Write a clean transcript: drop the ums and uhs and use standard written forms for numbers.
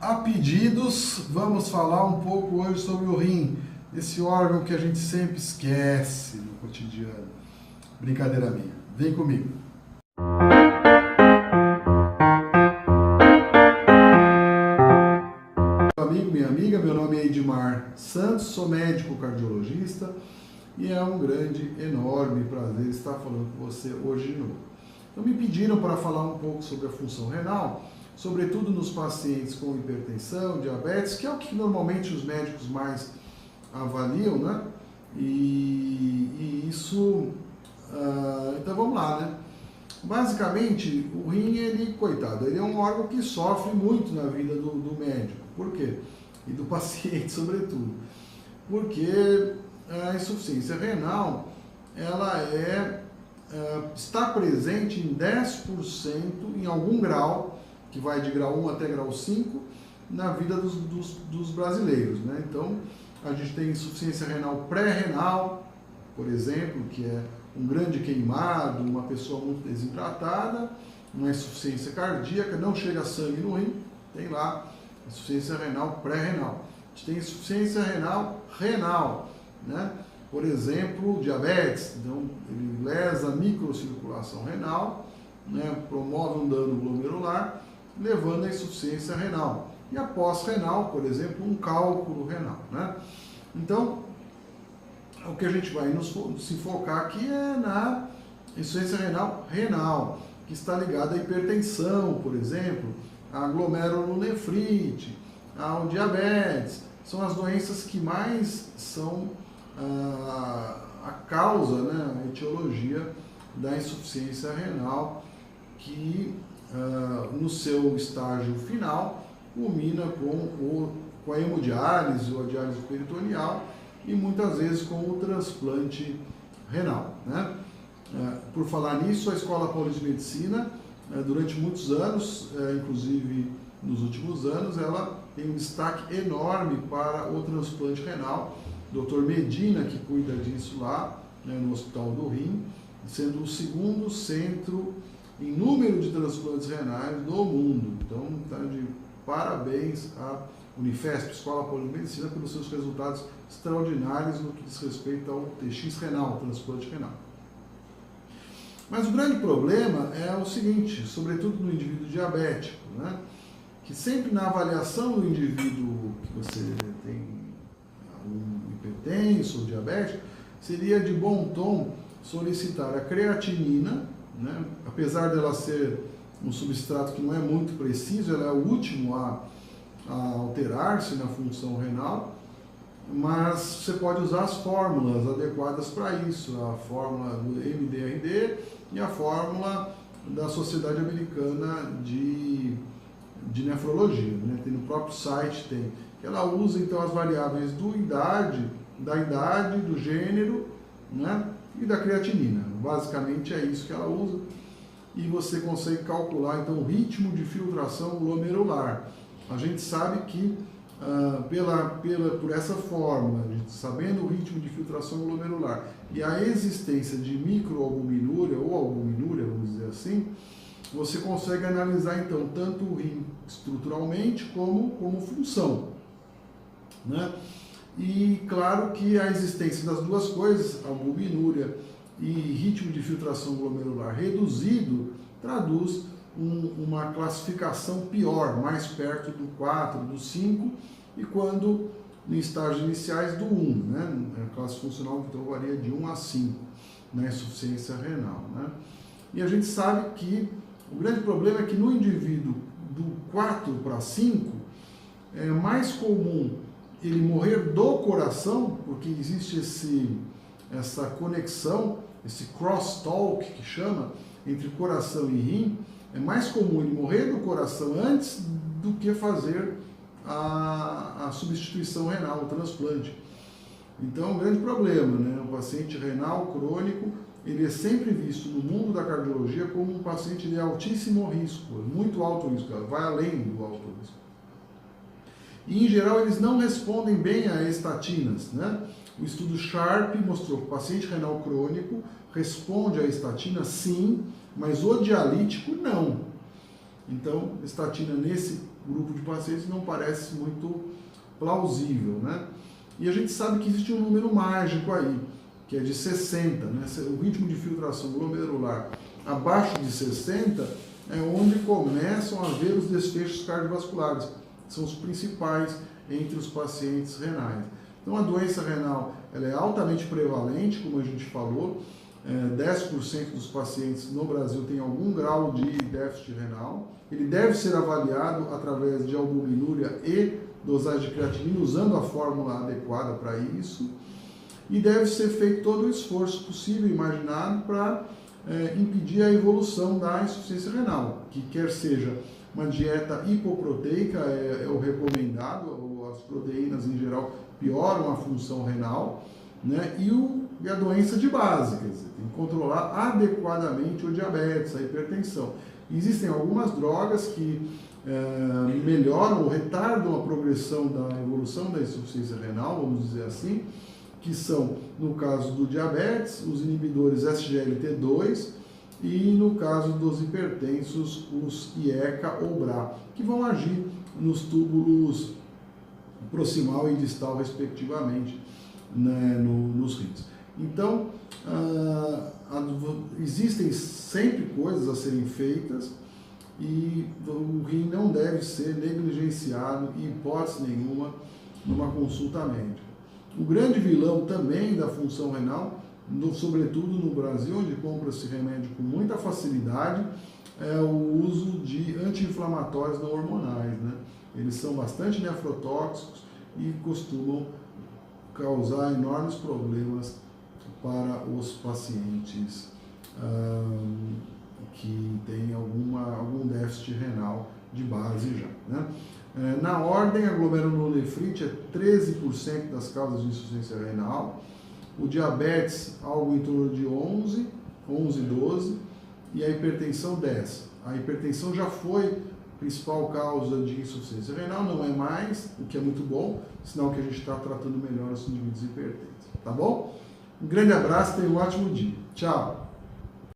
A pedidos, vamos falar um pouco hoje sobre o rim, esse órgão que a gente sempre esquece no cotidiano. Brincadeira minha. Vem comigo. Meu amigo, minha amiga, meu nome é Edmar Santos, sou médico cardiologista e é um grande, enorme prazer estar falando com você hoje de novo. Então me pediram para falar um pouco sobre a função renal, sobretudo nos pacientes com hipertensão, diabetes, que é o que normalmente os médicos mais avaliam, né? E isso, então vamos lá, né? Basicamente, o rim, ele, coitado, ele é um órgão que sofre muito na vida do médico. Por quê? E do paciente, sobretudo. Porque a insuficiência renal, ela está presente em 10% em algum grau, que vai de grau 1 até grau 5, na vida dos brasileiros, né? Então, a gente tem insuficiência renal pré-renal, por exemplo, que é um grande queimado, uma pessoa muito desidratada, uma insuficiência cardíaca, não chega sangue no rim, tem lá insuficiência renal pré-renal. A gente tem insuficiência renal, né? Por exemplo, diabetes, então ele lesa a microcirculação renal, né? Promove um dano glomerular, levando à insuficiência renal. E a pós-renal, por exemplo, um cálculo renal, né? Então, o que a gente vai se focar aqui é na insuficiência renal, que está ligada à hipertensão, por exemplo, à glomerulonefrite, ao diabetes. São as doenças que mais são a causa, né, a etiologia da insuficiência renal, que no seu estágio final culmina com a hemodiálise ou a diálise peritoneal e muitas vezes com o transplante renal, né? Por falar nisso, a Escola Paulista de Medicina, durante muitos anos, inclusive nos últimos anos, ela tem um destaque enorme para o transplante renal. Dr. Medina, que cuida disso lá, né, no Hospital do Rim, sendo o segundo centro em número de transplantes renais do mundo. Então, tá de parabéns à Unifesp, Escola Paulista de Medicina, pelos seus resultados extraordinários no que diz respeito ao TX renal, transplante renal. Mas o grande problema é o seguinte, sobretudo no indivíduo diabético, né? Que sempre na avaliação do indivíduo que você tem um hipertenso ou diabético, seria de bom tom solicitar a creatinina, né? Apesar dela ser um substrato que não é muito preciso, ela é o último a alterar-se na função renal, mas você pode usar as fórmulas adequadas para isso, a fórmula do MDRD e a fórmula da Sociedade Americana de Nefrologia, né? Tem no próprio site, tem. Ela usa então as variáveis da idade, do gênero, né? E da creatinina. Basicamente é isso que ela usa. E você consegue calcular então o ritmo de filtração glomerular. A gente sabe que por essa fórmula, sabendo o ritmo de filtração glomerular e a existência de microalbuminúria ou albuminúria, vamos dizer assim, você consegue analisar então tanto o rim estruturalmente como função, né? E claro que a existência das duas coisas, albuminúria e ritmo de filtração glomerular reduzido, traduz uma classificação pior, mais perto do 4, do 5, e quando em estágios iniciais do 1, né? A classe funcional então varia de 1 a 5 na insuficiência renal, né? E a gente sabe que o grande problema é que no indivíduo do 4 para 5 é mais comum ele morrer do coração, porque existe essa conexão, esse crosstalk que chama, entre coração e rim. É mais comum ele morrer do coração antes do que fazer a substituição renal, o transplante. Então é um grande problema, né? O paciente renal crônico, ele é sempre visto no mundo da cardiologia como um paciente de altíssimo risco, muito alto risco, vai além do alto risco. E em geral eles não respondem bem a estatinas, né? O estudo SHARP mostrou que o paciente renal crônico responde à estatina sim, mas o dialítico não. Então, estatina nesse grupo de pacientes não parece muito plausível, né? E a gente sabe que existe um número mágico aí, que é de 60, né? O ritmo de filtração glomerular abaixo de 60 é onde começam a haver os desfechos cardiovasculares, que são os principais entre os pacientes renais. Então a doença renal ela é altamente prevalente, como a gente falou, 10% dos pacientes no Brasil têm algum grau de déficit renal. Ele deve ser avaliado através de albuminúria e dosagem de creatinina, usando a fórmula adequada para isso. E deve ser feito todo o esforço possível e imaginado para impedir a evolução da insuficiência renal, que quer seja uma dieta hipoproteica é o recomendado, as proteínas em geral pioram a função renal, né? E a doença de base, quer dizer, tem que controlar adequadamente o diabetes, a hipertensão. Existem algumas drogas que melhoram ou retardam a progressão da evolução da insuficiência renal, vamos dizer assim, que são, no caso do diabetes, os inibidores SGLT2 e, no caso dos hipertensos, os IECA ou BRA, que vão agir nos túbulos proximal e distal, respectivamente, né, nos rins. Então, existem sempre coisas a serem feitas e o rim não deve ser negligenciado, em hipótese nenhuma, numa consulta médica. O grande vilão também da função renal, sobretudo no Brasil, onde compra-se remédio com muita facilidade, é o uso de anti-inflamatórios não hormonais, né? Eles são bastante nefrotóxicos e costumam causar enormes problemas para os pacientes que têm algum déficit renal de base já, né? Na ordem, a glomerulonefrite é 13% das causas de insuficiência renal, o diabetes algo em torno de 11, 12, e a hipertensão 10. A hipertensão já foi a principal causa de insuficiência renal, não é mais, o que é muito bom, sinal que a gente está tratando melhor os indivíduos hipertensos, tá bom? Um grande abraço, tenha um ótimo dia. Tchau!